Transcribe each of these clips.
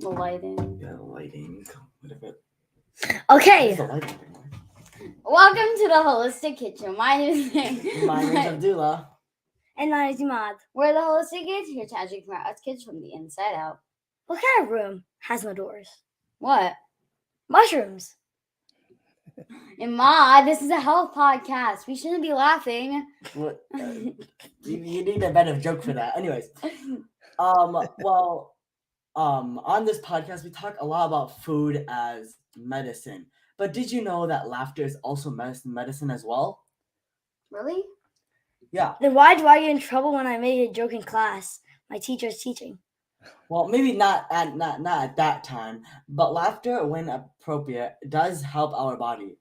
The lighting. Yeah, the lighting. Whatever. Okay. The lighting. Welcome to the Holistic Kitchen. My name My name's Abdullah. And my name is Imad. We're the Holistic Kids here to educate us kids from the inside out. What kind of room has no doors? What? Mushrooms. Imad, this is a health podcast. We shouldn't be laughing. What? You need a better joke for that. Anyways, on this podcast we talk a lot about food as medicine. But did you know that laughter is also medicine as well? Really? Yeah. Then why do I get in trouble when I make a joke in class? My teacher's teaching. Well, maybe not at that time, but laughter, when appropriate, does help our body.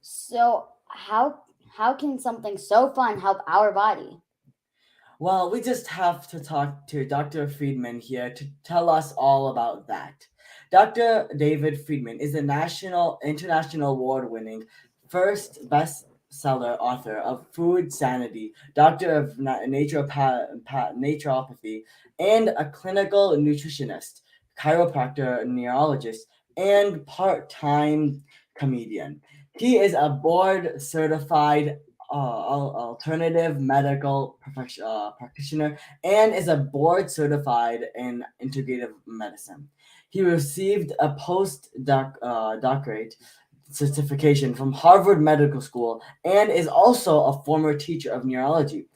So how can something so fun help our body? Well, we just have to talk to Dr. Friedman here to tell us all about that. Dr. David Friedman is a international award-winning first bestseller author of Food Sanity, doctor of naturopathy, and a clinical nutritionist, chiropractic neurologist, and part-time comedian. He is a board-certified alternative medical practitioner and is a board certified in integrative medicine. He received a post-doctorate certification from Harvard Medical School and is also a former teacher of neurology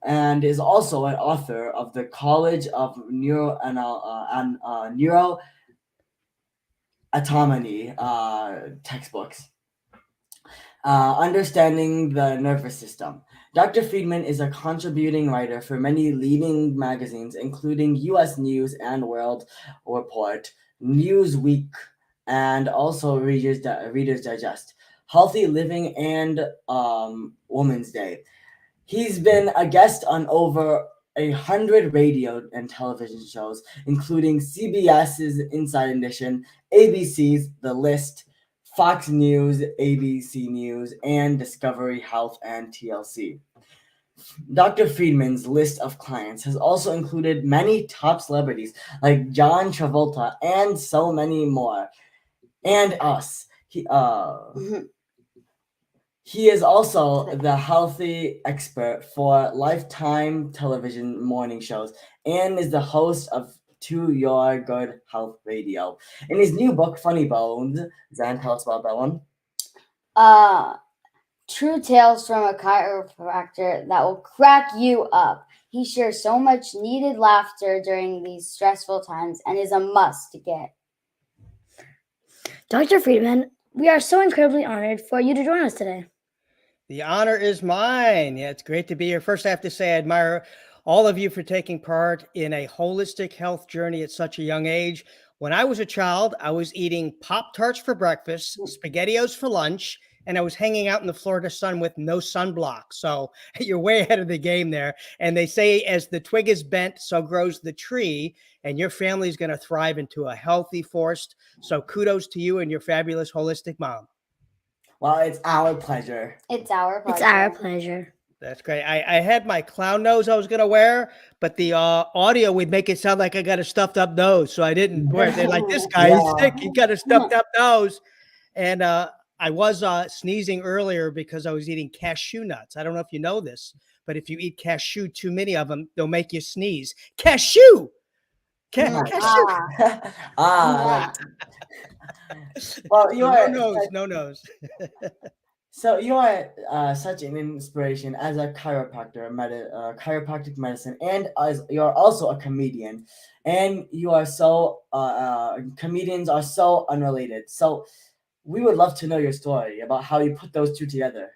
and is also an author of the College of Neuroanatomy textbooks. Understanding the nervous system. Dr. Friedman is a contributing writer for many leading magazines, including U.S. News and World Report, Newsweek, and also Reader's Digest, Healthy Living, and Women's Day. He's been a guest on over 100 radio and television shows, including CBS's Inside Edition, ABC's The List, Fox News, ABC News, and Discovery Health and TLC. Dr. Friedman's list of clients has also included many top celebrities like John Travolta and so many more, and us. He is also the healthy expert for Lifetime television morning shows and is the host of To Your Good Health Radio. In his new book, Funny Bones, Zan, tell us about that one. True tales from a chiropractor that will crack you up. He shares so much needed laughter during these stressful times and is a must to get. Dr. Friedman, we are so incredibly honored for you to join us today. The honor is mine. Yeah, it's great to be here. First, I have to say I admire all of you for taking part in a holistic health journey at such a young age. When I was a child, I was eating Pop-Tarts for breakfast, SpaghettiOs for lunch, and I was hanging out in the Florida sun with no sunblock. So you're way ahead of the game there. And they say as the twig is bent, so grows the tree, and your family is going to thrive into a healthy forest. So kudos to you and your fabulous holistic mom. Well, it's our pleasure. It's our pleasure. It's our pleasure. That's great. I had my clown nose I was going to wear, but the audio would make it sound like I got a stuffed up nose. So I didn't wear it. They're like, this guy is sick. He got a stuffed up nose. And I was sneezing earlier because I was eating cashew nuts. I don't know if you know this, but if you eat cashew, too many of them, they'll make you sneeze. Cashew! Cashew! Well, you are no nose. So you are such an inspiration as a chiropractic medicine, and as you're also a comedian, and you are so comedians are so unrelated. So we would love to know your story about how you put those two together.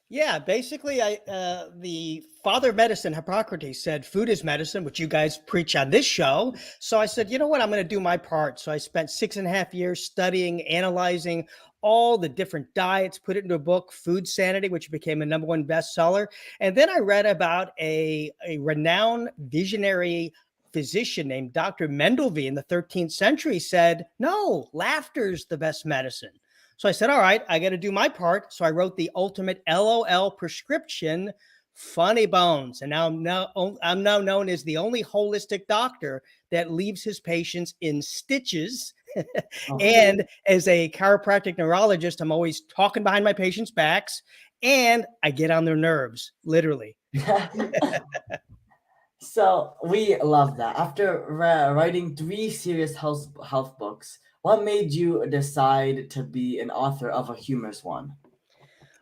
Yeah, basically, the father of medicine, Hippocrates, said food is medicine, which you guys preach on this show. So I said, you know what, I'm going to do my part. So I spent 6.5 years studying, analyzing all the different diets, put it into a book, Food Sanity, which became a #1 bestseller. And then I read about a renowned visionary physician named Dr. Mendelvey in the 13th century said, no, laughter's the best medicine. So I said, all right, I got to do my part. So I wrote the ultimate LOL prescription Funny Bones. And I'm now known as the only holistic doctor that leaves his patients in stitches. And as a chiropractic neurologist, I'm always talking behind my patients' backs, and I get on their nerves, literally. So we love that. After writing 3 serious health books, what made you decide to be an author of a humorous one?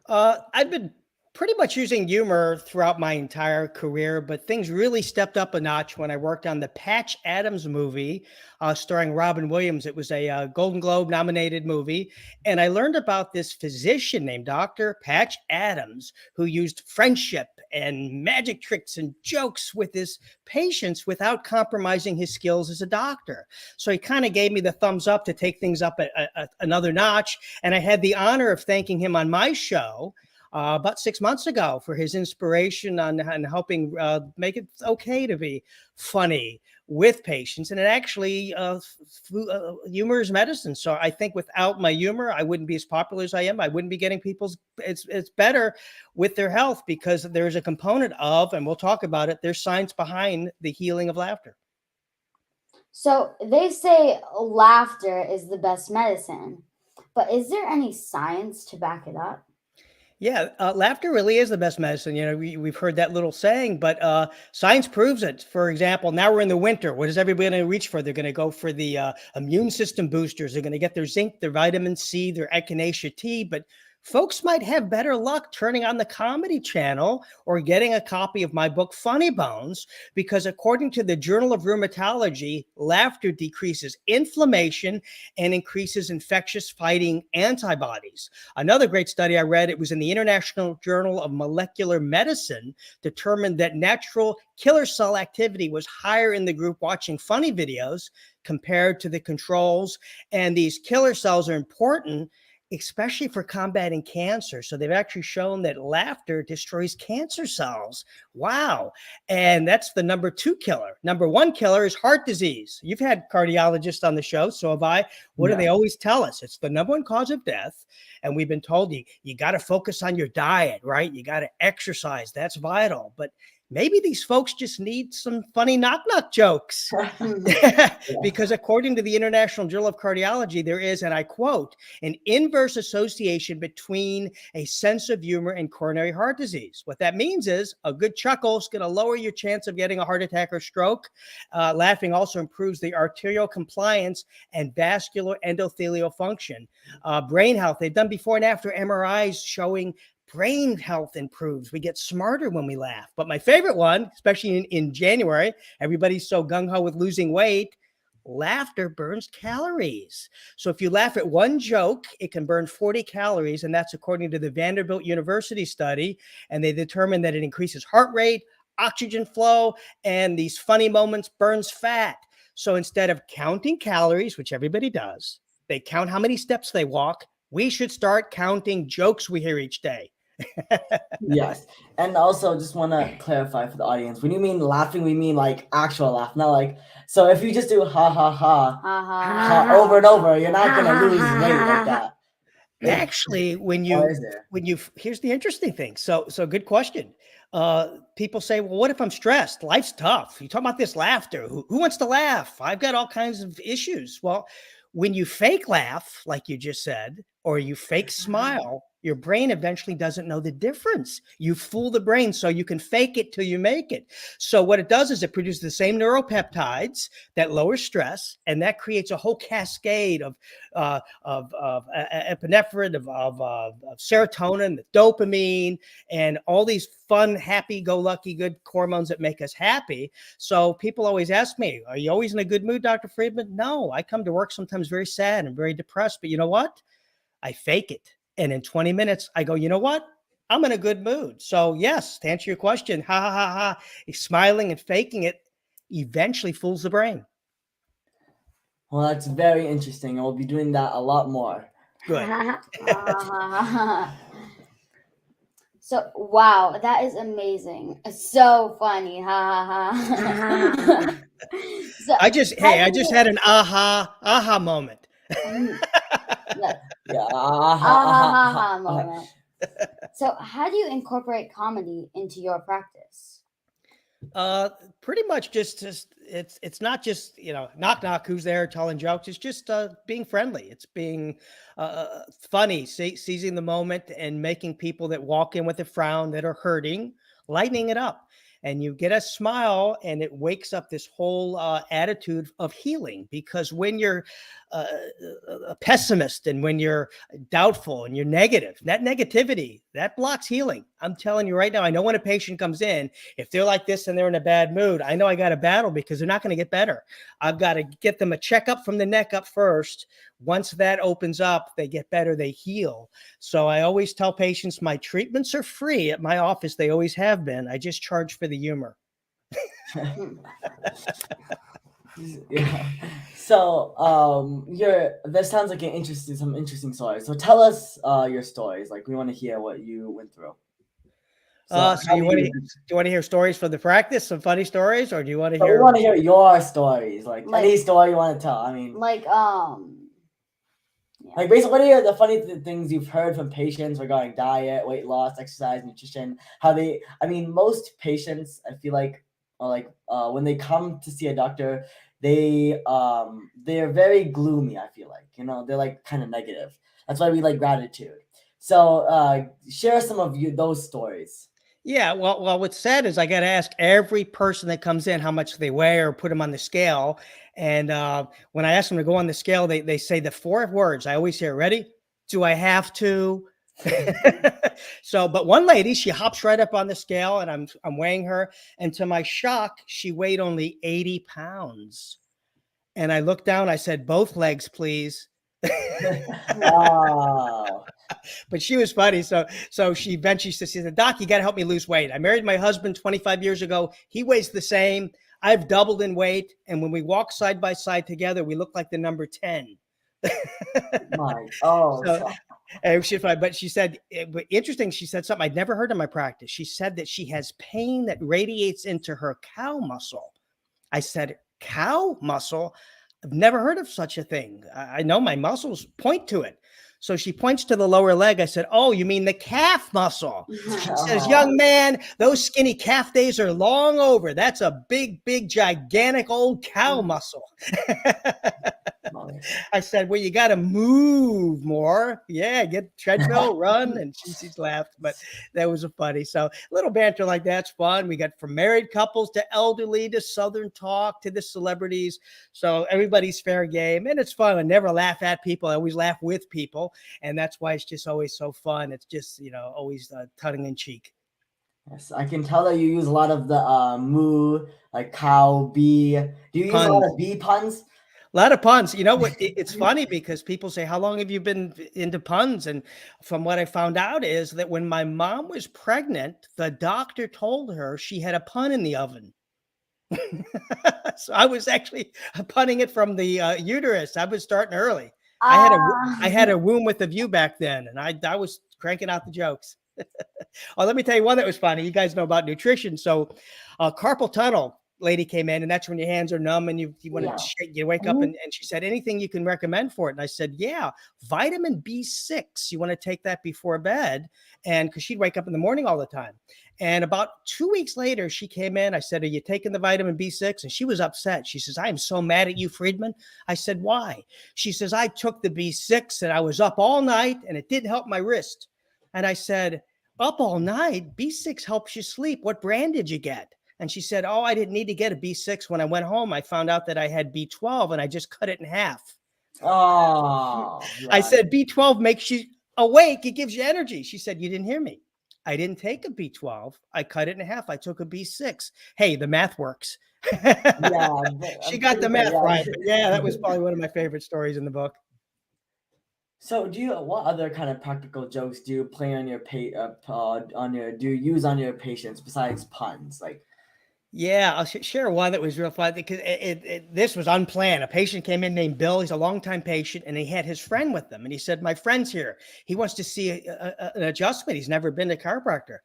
I've been pretty much using humor throughout my entire career, but things really stepped up a notch when I worked on the Patch Adams movie starring Robin Williams. It was a Golden Globe nominated movie. And I learned about this physician named Dr. Patch Adams, who used friendship and magic tricks and jokes with his patients without compromising his skills as a doctor. So he kind of gave me the thumbs up to take things up another notch. And I had the honor of thanking him on my show about 6 months ago for his inspiration on helping make it okay to be funny with patients. And it actually, humor is medicine. So I think without my humor, I wouldn't be as popular as I am. I wouldn't be getting it's better with their health, because there's a component of, and we'll talk about it, there's science behind the healing of laughter. So they say laughter is the best medicine, but is there any science to back it up? Yeah, laughter really is the best medicine. You know, we've heard that little saying, but science proves it. For example, now we're in the winter. What is everybody going to reach for? They're going to go for the immune system boosters. They're going to get their zinc, their vitamin C, their echinacea tea. But folks might have better luck turning on the Comedy Channel or getting a copy of my book, Funny Bones, because according to the Journal of Rheumatology, laughter decreases inflammation and increases infectious fighting antibodies. Another great study I read, it was in the International Journal of Molecular Medicine, determined that natural killer cell activity was higher in the group watching funny videos compared to the controls. And these killer cells are important, especially for combating cancer. So they've actually shown that laughter destroys cancer cells. Wow. And that's the number 2 killer. Number 1 killer is heart disease. You've had cardiologists on the show, so have I. What do they always tell us? It's the number 1 cause of death. And we've been told you got to focus on your diet, right? You got to exercise. That's vital. But maybe these folks just need some funny knock-knock jokes. Because according to the International Journal of Cardiology, there is, and I quote, an inverse association between a sense of humor and coronary heart disease. What that means is a good chuckle is going to lower your chance of getting a heart attack or stroke. Laughing also improves the arterial compliance and vascular endothelial function. Brain health, they've done before and after MRIs showing brain health improves. We get smarter when we laugh. But my favorite one, especially in January, everybody's so gung-ho with losing weight, laughter burns calories. So if you laugh at one joke, it can burn 40 calories. And that's according to the Vanderbilt University study. And they determined that it increases heart rate, oxygen flow, and these funny moments burns fat. So instead of counting calories, which everybody does, they count how many steps they walk. We should start counting jokes we hear each day. Yes. And also just want to clarify for the audience, when you mean laughing, we mean like actual laugh, not like, so if you just do ha ha ha over and over, you're not going to lose weight like that. Actually, here's the interesting thing. So good question. People say, well, what if I'm stressed? Life's tough. You talk about this laughter. Who wants to laugh? I've got all kinds of issues. Well, when you fake laugh, like you just said, or you fake smile, your brain eventually doesn't know the difference. You fool the brain so you can fake it till you make it. So what it does is it produces the same neuropeptides that lower stress, and that creates a whole cascade of epinephrine, of serotonin, the dopamine, and all these fun, happy-go-lucky, good hormones that make us happy. So people always ask me, are you always in a good mood, Dr. Friedman? No, I come to work sometimes very sad and very depressed, but you know what? I fake it. And in 20 minutes, I go, you know what? I'm in a good mood. So yes, to answer your question, ha, ha, ha, ha, smiling and faking it eventually fools the brain. Well, that's very interesting. And we'll be doing that a lot more. Good. So, wow, that is amazing. So funny. Ha, ha, ha. So, I just had an aha moment. Yeah. Yeah. Ha, ha, ha, moment. So, how do you incorporate comedy into your practice? Pretty much just it's not just, knock knock, who's there, telling jokes. It's just being friendly. It's being funny, seizing the moment and making people that walk in with a frown that are hurting, lightening it up. And you get a smile, and it wakes up this whole attitude of healing. Because when you're uh, a pessimist, and when you're doubtful, and you're negative, that negativity that blocks healing. I'm telling you right now, I know when a patient comes in, if they're like this and they're in a bad mood, I know I got a battle, because they're not going to get better. I've got to get them a checkup from the neck up first. Once that opens up, they get better, they heal. So I always tell patients my treatments are free at my office. They always have been. I just charge for the humor. Yeah. So, this sounds like some interesting stories. So tell us your stories. Like, we want to hear what you went through. So do you want to hear stories from the practice, some funny stories, or do you want to we hear? want to hear your stories, like Like- any story you want to tell. I mean, Like, like basically, what are the funny things you've heard from patients regarding diet, weight loss, exercise, nutrition? I mean, most patients, I feel like, when they come to see a doctor, they're very gloomy. I feel like, they're like kind of negative. That's why we like gratitude. So share some of those stories. Yeah, well, what's sad is I got to ask every person that comes in how much they weigh or put them on the scale. And when I ask them to go on the scale, they say the 4 words. I always hear, ready? Do I have to? So, but one lady, she hops right up on the scale, and I'm weighing her. And to my shock, she weighed only 80 pounds. And I looked down, I said, both legs, please. Wow. But she was funny. So she eventually said, Doc, you got to help me lose weight. I married my husband 25 years ago. He weighs the same. I've doubled in weight. And when we walk side by side together, we look like the number 10. And she's fine. But she said, interesting, she said something I'd never heard in my practice. She said that she has pain that radiates into her cow muscle. I said, cow muscle? I've never heard of such a thing. I know my muscles point to it. So she points to the lower leg. I said, oh, you mean the calf muscle? She says, young man, those skinny calf days are long over. That's a big, big, gigantic old cow muscle. I said, well, you got to move more. Yeah, get treadmill, run. And she's laughed, but that was funny. So a little banter like that's fun. We got from married couples to elderly to Southern talk to the celebrities. So everybody's fair game. And it's fun. I never laugh at people. I always laugh with people. And that's why it's just always so fun. It's just, always tongue in cheek. Yes, I can tell that you use a lot of the moo, like cow, bee. Do you use a lot of bee puns? A lot of puns. You know what? It's funny because people say, how long have you been into puns? And from what I found out is that when my mom was pregnant, the doctor told her she had a pun in the oven. So I was actually punning it from the uterus. I was starting early. I had a womb with a view back then, and I was cranking out the jokes. Oh, let me tell you one that was funny. You guys know about nutrition. So carpal tunnel lady came in, and that's when your hands are numb and you want to shake, you wake up, and she said, anything you can recommend for it? And I said, yeah, vitamin B6. You want to take that before bed? And because she'd wake up in the morning all the time. And about 2 weeks later, she came in. I said, are you taking the vitamin B6? And she was upset. She says, I am so mad at you, Friedman. I said, why? She says, I took the B6 and I was up all night and it didn't help my wrist. And I said, up all night? B6 helps you sleep. What brand did you get? And she said, oh, I didn't need to get a B6. When I went home, I found out that I had B12 and I just cut it in half. Oh, I said, B12 makes you awake. It gives you energy. She said, you didn't hear me. I didn't take a B12. I cut it in half. I took a B6. Hey, the math works. Yeah, she got the math right. But yeah, that was probably one of my favorite stories in the book. So, what other kind of practical jokes do you play on your do you use on your patients besides puns? Like, yeah, I'll share one that was real fun because this was unplanned. A patient came in named Bill. He's a longtime patient, and he had his friend with him. And he said, my friend's here. He wants to see an adjustment. He's never been to a chiropractor.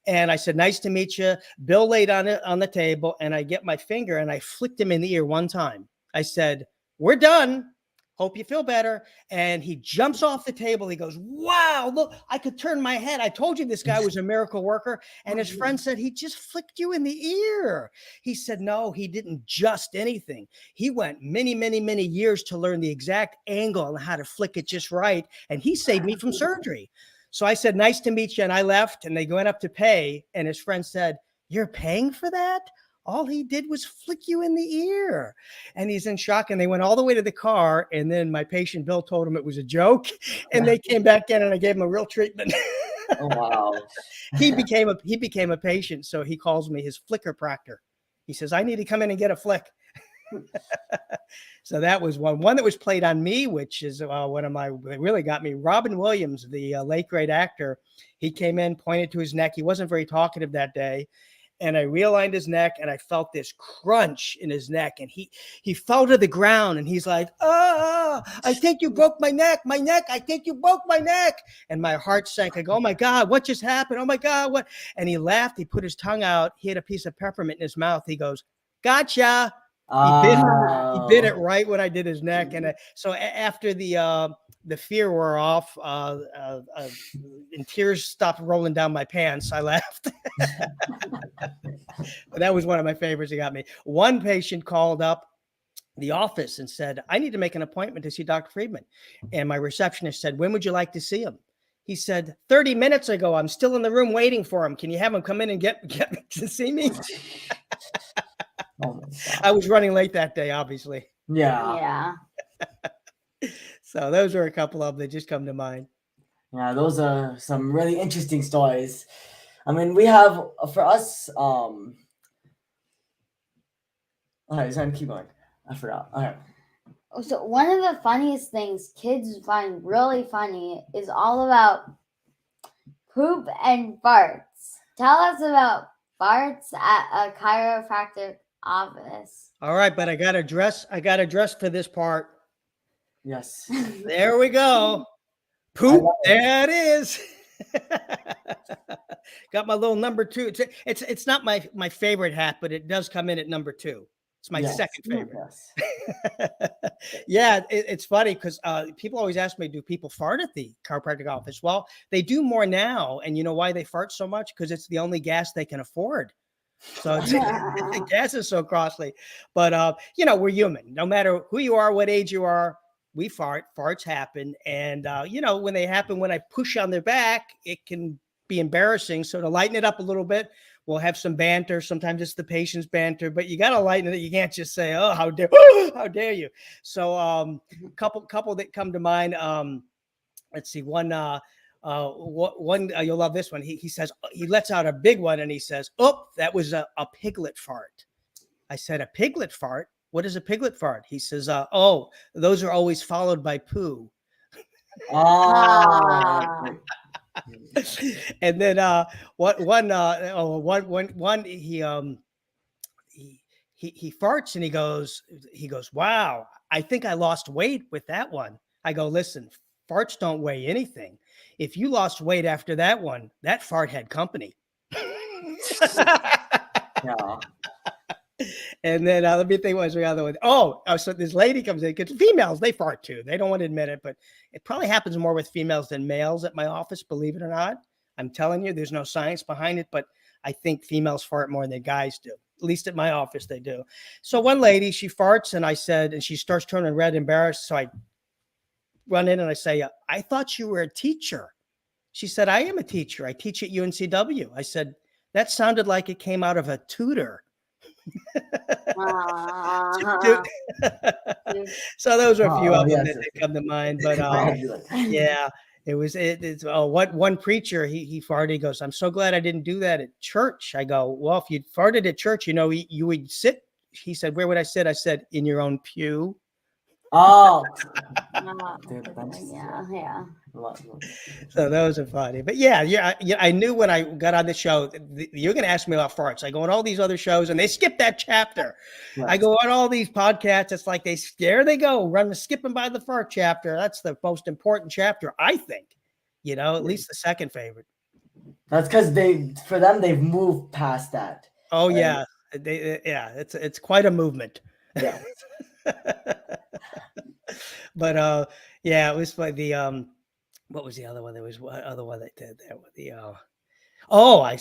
And I said, nice to meet you. Bill laid on the table, and I get my finger, and I flicked him in the ear one time. I said, we're done. Hope you feel better. And he jumps off the table. He goes, wow, look, I could turn my head. I told you this guy was a miracle worker. And his friend said, he just flicked you in the ear. He said, no, he didn't just anything. He went many, many, many years to learn the exact angle and how to flick it just right. And he saved me from surgery. So I said, nice to meet you. And I left, and they went up to pay. And his friend said, you're paying for that? All he did was flick you in the ear. And he's in shock. And they went all the way to the car. And then my patient Bill told him it was a joke. And they came back in, and I gave him a real treatment. Oh, wow. He became a patient. So he calls me his flicker proctor. He says, I need to come in and get a flick. So that was one that was played on me, which is one of my, it really got me. Robin Williams, the late great actor, he came in, pointed to his neck. He wasn't very talkative that day. And I realigned his neck, and I felt this crunch in his neck, and he fell to the ground, and he's like, I think you broke my neck, I think you broke my neck. And my heart sank. I go, oh my God, what just happened? Oh my God, what? And he laughed. He put his tongue out. He had a piece of peppermint in his mouth. He goes, gotcha. He bit it right when I did his neck. And so after the fear wore off, and tears stopped rolling down my pants, I laughed. But that was one of my favorites that got me. One patient called up the office and said, I need to make an appointment to see Dr. Friedman. And my receptionist said, when would you like to see him? He said, 30 minutes ago, I'm still in the room waiting for him. Can you have him come in and get to see me? Oh my God. I was running late that day, obviously. Yeah. So those are a couple of them that just come to mind. Yeah, those are some really interesting stories. I mean, we have, for us, all right, so keep going. I forgot. All right. So one of the funniest things kids find really funny is all about poop and farts. Tell us about farts at a chiropractic office. All right, but I got to dress for this part. Yes. There we go. Poop. There it is. Got my little number 2. It's not my favorite hat, but it does come in at number 2. It's my second favorite. Yes. Yeah, it's funny because people always ask me, do people fart at the chiropractic office? Well, they do more now. And you know why they fart so much? Because it's the only gas they can afford. So the gas is so costly. But, we're human. No matter who you are, what age you are, we fart. Farts happen. And, when they happen, when I push on their back, it can be embarrassing. So to lighten it up a little bit, we'll have some banter. Sometimes it's the patient's banter, but you got to lighten it. You can't just say, oh, how dare you. So couple that come to mind. Let's see, one you'll love this one. He says, he lets out a big one and he says, oh, that was a piglet fart. I said, a piglet fart? What is a piglet fart? He says, oh, those are always followed by poo. And then he farts and he goes, wow, I think I lost weight with that one. I go, listen, farts don't weigh anything. If you lost weight after that one, that fart had company. Yeah. And then let me think, what was the other one? Oh, so this lady comes in, because females, they fart too. They don't want to admit it, but it probably happens more with females than males at my office, believe it or not. I'm telling you, there's no science behind it, but I think females fart more than guys do. At least at my office, they do. So one lady, she farts, and she starts turning red, embarrassed. So I run in and I say, I thought you were a teacher. She said, I am a teacher. I teach at UNCW. I said, that sounded like it came out of a tutor. So those are a few of them that come to mind. But yeah, it's one preacher, he farted. He goes, I'm so glad I didn't do that at church. I go, well, if you farted at church, you would sit. He said, where would I sit? I said, in your own pew. Oh, yeah. So those are funny. But yeah, I knew when I got on the show, you're going to ask me about farts. I go on all these other shows and they skip that chapter. Right. I go on all these podcasts. It's like there they go, skipping by the fart chapter. That's the most important chapter, I think. At least the second favorite. That's because for them, they've moved past that. Oh, right? Yeah. It's quite a movement. Yeah. But yeah, it was like the what was the other one? There was one other one that did that with the oh, I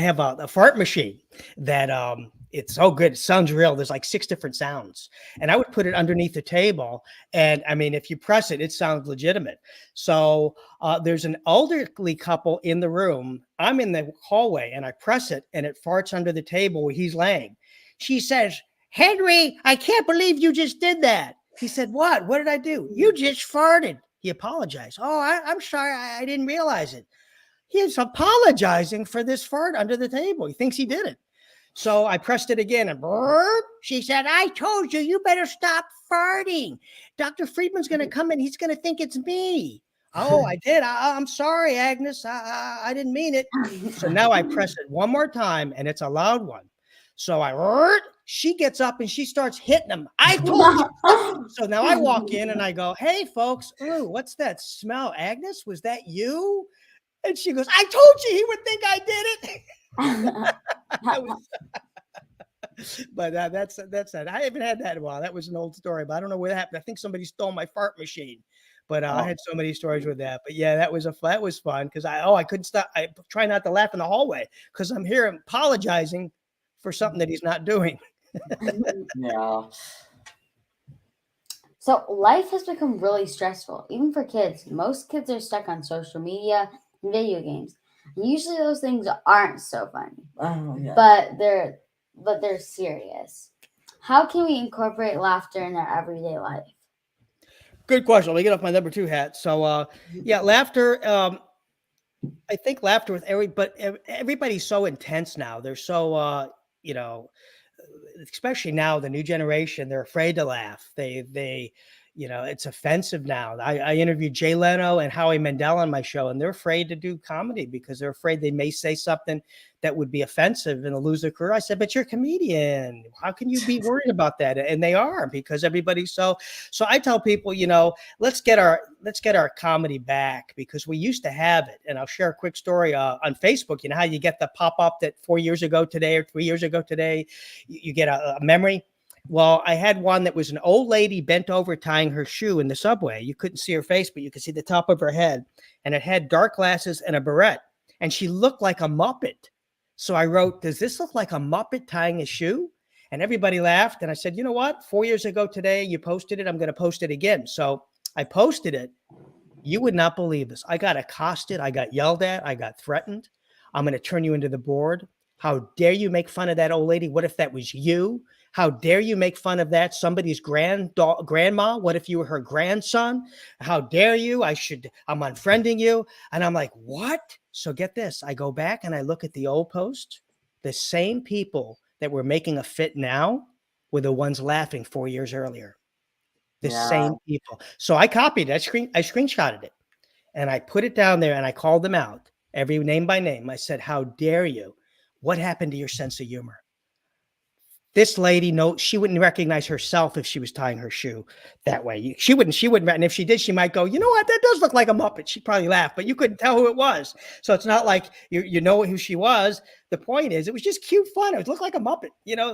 have a fart machine that it's so good. It sounds real. There's like 6 different sounds. And I would put it underneath the table. And I mean, if you press it, it sounds legitimate. So there's an elderly couple in the room. I'm in the hallway and I press it and it farts under the table where he's laying. She says, "Henry, I can't believe you just did that." He said, "What? What did I do?" "You just farted." He apologized. "Oh, I'm sorry. I didn't realize it." He's apologizing for this fart under the table. He thinks he did it. So I pressed it again and burp. She said, "I told you, you better stop farting. Dr. Friedman's going to come in. He's going to think it's me." "Oh, I did. I'm sorry, Agnes. I didn't mean it." So now I press it one more time and it's a loud one. So she gets up and she starts hitting him. "I told you." So now I walk in and I go, "Hey, folks, ooh, what's that smell? Agnes, was that you?" And she goes, "I told you he would think I did it." But that's it. I haven't had that in a while. That was an old story, but I don't know where that happened. I think somebody stole my fart machine. But I had so many stories with that. But yeah, that was fun because I couldn't stop. I try not to laugh in the hallway because I'm here apologizing for something that he's not doing. Yeah. So life has become really stressful, even for kids. Most kids are stuck on social media and video games. And usually those things aren't so funny, Oh, yeah. but they're serious. How can we incorporate laughter in our everyday life? Good question. Let me get off my number 2 hat. So yeah, laughter. I think laughter with everybody's so intense now. They're so you know, especially now the new generation, they're afraid to laugh. They it's offensive now. I interviewed Jay Leno and Howie Mandel on my show, and they're afraid to do comedy because they're afraid they may say something that would be offensive and they'll lose their career. I said, "But you're a comedian. How can you be worried about that?" And they are, because everybody's so I tell people, let's get our comedy back, because we used to have it. And I'll share a quick story on Facebook. You know how you get the pop-up that 4 years ago today or 3 years ago today, you get a memory. Well, I had one that was an old lady bent over tying her shoe in the subway. You couldn't see her face, but you could see the top of her head. And it had dark glasses and a beret. And she looked like a Muppet. So I wrote, "Does this look like a Muppet tying a shoe?" And everybody laughed. And I said, "You know what? 4 years ago today, you posted it. I'm going to post it again." So I posted it. You would not believe this. I got accosted. I got yelled at. I got threatened. "I'm going to turn you into the board. How dare you make fun of that old lady? What if that was you? How dare you make fun of that somebody's grandma? What if you were her grandson? How dare you? I'm unfriending you." And I'm like, what? So get this. I go back and I look at the old post. The same people that were making a fit now were the ones laughing 4 years earlier. The same people. So I copied it. I screenshotted it and I put it down there and I called them out, every name by name. I said, "How dare you? What happened to your sense of humor?" This lady, no, she wouldn't recognize herself if she was tying her shoe that way. She wouldn't. And if she did, she might go, "You know what? That does look like a Muppet." She'd probably laugh, but you couldn't tell who it was. So it's not like you know who she was. The point is, it was just cute fun. It looked like a Muppet.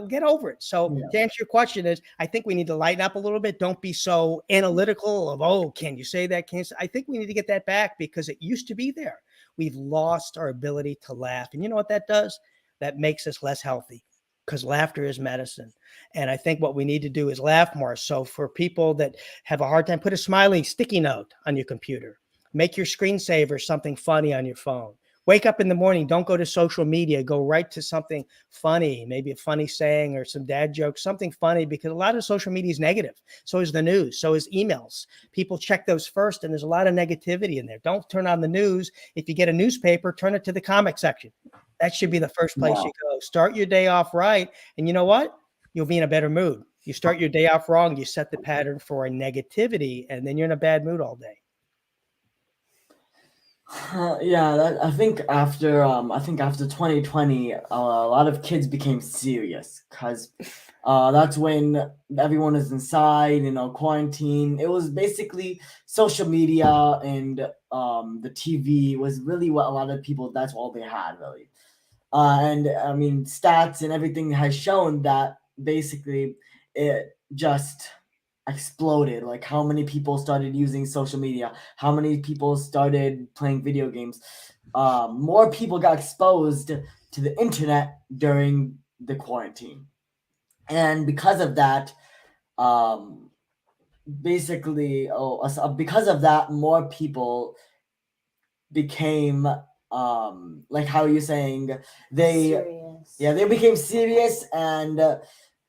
Get over it. So to answer your question is, I think we need to lighten up a little bit. Don't be so analytical of, "Oh, can you say that?" I think we need to get that back, because it used to be there. We've lost our ability to laugh. And you know what that does? That makes us less healthy, because laughter is medicine. And I think what we need to do is laugh more. So for people that have a hard time, put a smiley sticky note on your computer. Make your screensaver something funny on your phone. Wake up in the morning, don't go to social media, go right to something funny, maybe a funny saying or some dad jokes, something funny, because a lot of social media is negative. So is the news, so is emails. People check those first, and there's a lot of negativity in there. Don't turn on the news. If you get a newspaper, turn it to the comic section. That should be the first place you go. Start your day off right. And you know what? You'll be in a better mood. You start your day off wrong, you set the pattern for a negativity, and then you're in a bad mood all day. I think after 2020, a lot of kids became serious, because that's when everyone is inside, quarantine. It was basically social media and the TV was really what a lot of people, that's all they had, really. And I mean, stats and everything has shown that basically it just exploded. Like how many people started using social media, how many people started playing video games. More people got exposed to the internet during the quarantine. And because of that, because of that, more people became like how you're saying Serious. they became serious and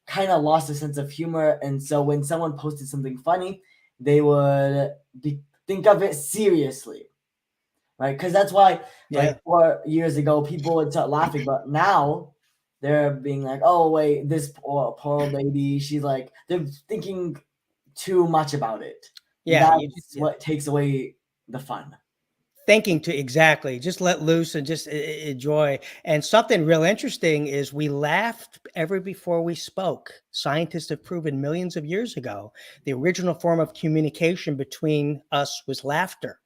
kind of lost a sense of humor. And so when someone posted something funny, they would think of it seriously, right? Because that's why, like 4 years ago, people would start laughing, but now they're being like, "Oh wait, this poor old lady, she's like," they're thinking too much about it. Yeah, That's what takes away the fun. Thinking to exactly just let loose and just enjoy. And something real interesting is we laughed ever before we spoke. Scientists have proven millions of years ago the original form of communication between us was laughter.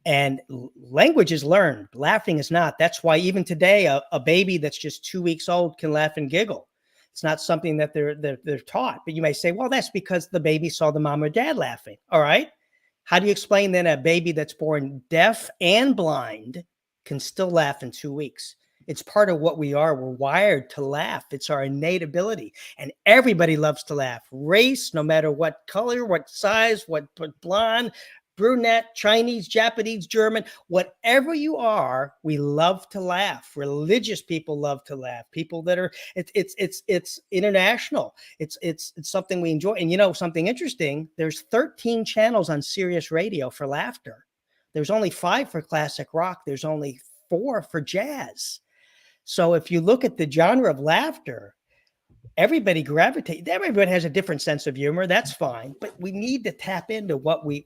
And language is learned, laughing is not. That's why even today a baby that's just 2 weeks old can laugh and giggle. It's not something that they're taught. But you may say, well, that's because the baby saw the mom or dad laughing. All right. How do you explain then a baby that's born deaf and blind can still laugh in 2 weeks? It's part of what we are. We're wired to laugh. It's our innate ability. And everybody loves to laugh. Race, no matter what color, what size, what blonde, brunette, Chinese, Japanese, German, whatever you are, we love to laugh. Religious people love to laugh. People that are, it's international. It's something we enjoy. And you know, something interesting, there's 13 channels on Sirius Radio for laughter. There's only 5 for classic rock. There's only 4 for jazz. So if you look at the genre of laughter, everybody has a different sense of humor. That's fine, but we need to tap into what we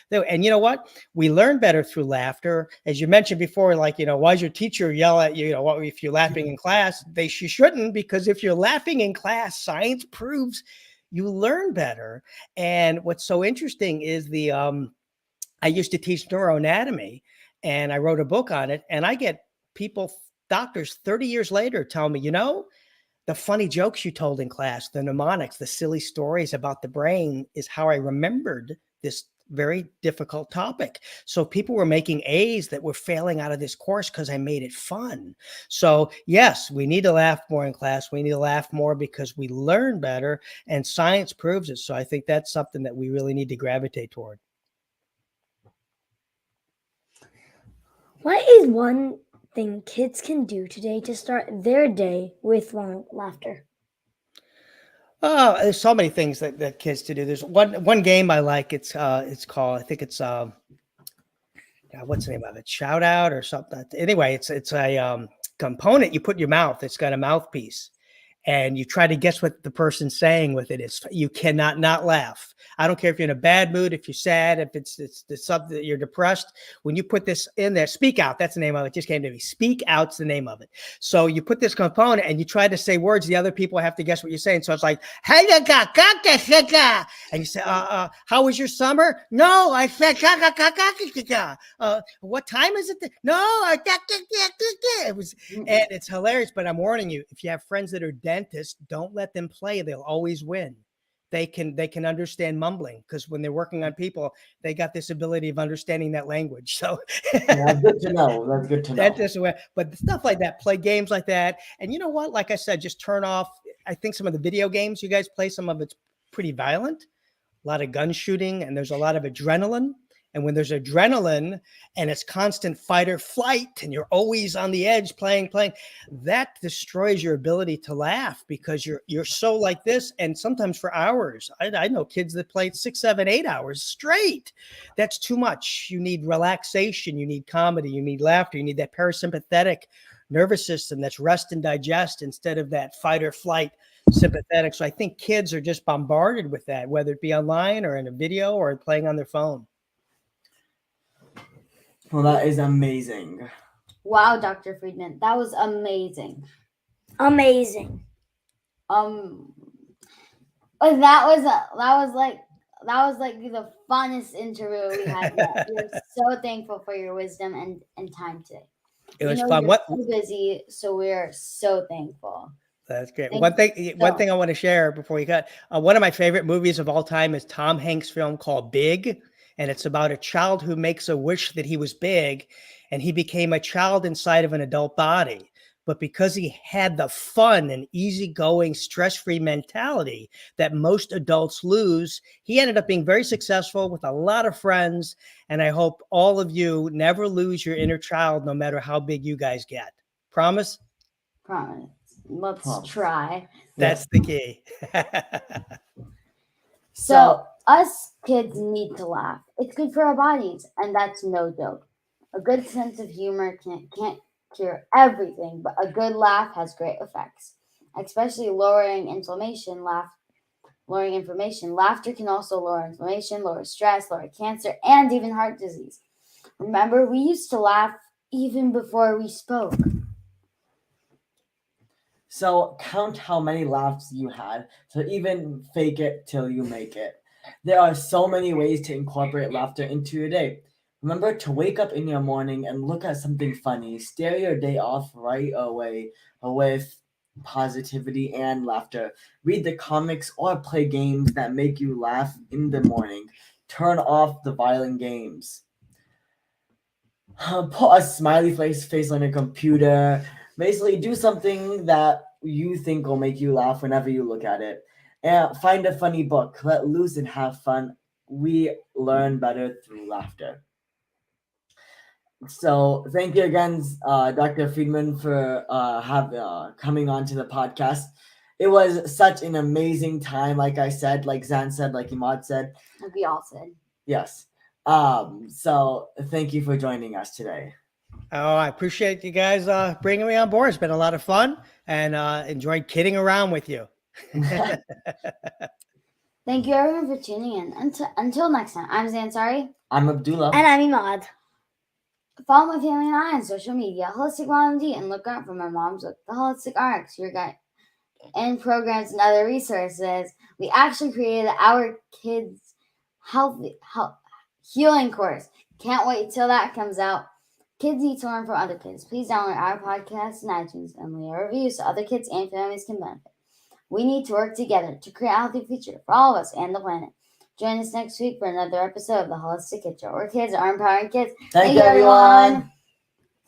do. And you know what? We learn better through laughter. As you mentioned before, like, you know, why does your teacher yell at you? You know, what if you're laughing in class? She shouldn't, because if you're laughing in class, science proves you learn better. And what's so interesting is I used to teach neuroanatomy, and I wrote a book on it, and I get doctors 30 years later tell me, you know, the funny jokes you told in class, the mnemonics, the silly stories about the brain is how I remembered this very difficult topic. So people were making A's that were failing out of this course because I made it fun. So yes, we need to laugh more in class. We need to laugh more because we learn better, and science proves it. So I think that's something that we really need to gravitate toward. What is one thing kids can do today to start their day with laughter? Oh, there's so many things that kids to do. There's one game I like. It's called, I think it's what's the name of it? Shout Out or something. Anyway, it's a component you put in your mouth. It's got a mouthpiece, and you try to guess what the person's saying with it. You cannot not laugh. I don't care if you're in a bad mood, if you're sad, if it's something that you're depressed. When you put this in there, Speak Out, that's the name of it. Just came to me. Speak Out's the name of it. So you put this component and you try to say words. The other people have to guess what you're saying. So it's like, and you say, how was your summer? No, I said, what time is it? No, it was, and it's hilarious. But I'm warning you, if you have friends that are dentists, don't let them play. They'll always win. They can understand mumbling, because when they're working on people, they got this ability of understanding that language. So that's good to know. That's good to know. Dentists, but stuff like that, play games like that. And you know what? Like I said, just turn off. I think some of the video games you guys play, some of it's pretty violent, a lot of gun shooting, and there's a lot of adrenaline. And when there's adrenaline and it's constant fight or flight, and you're always on the edge playing, that destroys your ability to laugh, because you're so like this, and sometimes for hours. I know kids that play 6, 7, 8 hours straight. That's too much. You need relaxation. You need comedy. You need laughter. You need that parasympathetic nervous system that's rest and digest, instead of that fight or flight sympathetic. So I think kids are just bombarded with that, whether it be online or in a video or playing on their phone. Well, that is amazing. Wow, Dr. Friedman, that was amazing. Amazing. But that was like the funnest interview we had yet. We're so thankful for your wisdom and time today. It was fun. You're so busy, so we're so thankful. That's great. Thank One you. thing I want to share before you cut. One of my favorite movies of all time is Tom Hanks' film called Big, and it's about a child who makes a wish that he was big, and he became a child inside of an adult body. But because he had the fun and easygoing, stress-free mentality that most adults lose, he ended up being very successful with a lot of friends. And I hope all of you never lose your inner child, no matter how big you guys get. Promise? Promise. Let's Promise. try. That's the key. So, us kids need to laugh. It's good for our bodies, and that's no joke. A good sense of humor can't cure everything, but a good laugh has great effects, especially lowering inflammation. Lowering inflammation. Laughter can also lower inflammation, lower stress, lower cancer, and even heart disease. Remember, we used to laugh even before we spoke. So count how many laughs you had. So even fake it till you make it. There are so many ways to incorporate laughter into your day. Remember to wake up in your morning and look at something funny. Stare your day off right away with positivity and laughter. Read the comics or play games that make you laugh in the morning. Turn off the violent games. Put a smiley face on your computer. Basically, do something that you think will make you laugh whenever you look at it. And find a funny book. Let loose and have fun. We learn better through laughter. So thank you again, Dr. Friedman, for coming on to the podcast. It was such an amazing time, like I said, like Zan said, like Imad said. Like we all said. Yes. So thank you for joining us today. Oh, I appreciate you guys bringing me on board. It's been a lot of fun, and enjoyed kidding around with you. Thank you everyone for tuning in. Until next time, I'm Zansari. I'm Abdullah. And I'm Imad. Follow my family and I on social media, Holistic Mom MD, and look out for my mom's book, The Holistic RX, your guide, and programs and other resources. We actually created our kids' health healing course. Can't wait till that comes out. Kids need to learn from other kids. Please download our podcast in iTunes and leave a review so other kids and families can benefit. We need to work together to create a healthy future for all of us and the planet. Join us next week for another episode of The Holistic Kid Show, where kids are empowering kids. Thank you, everyone.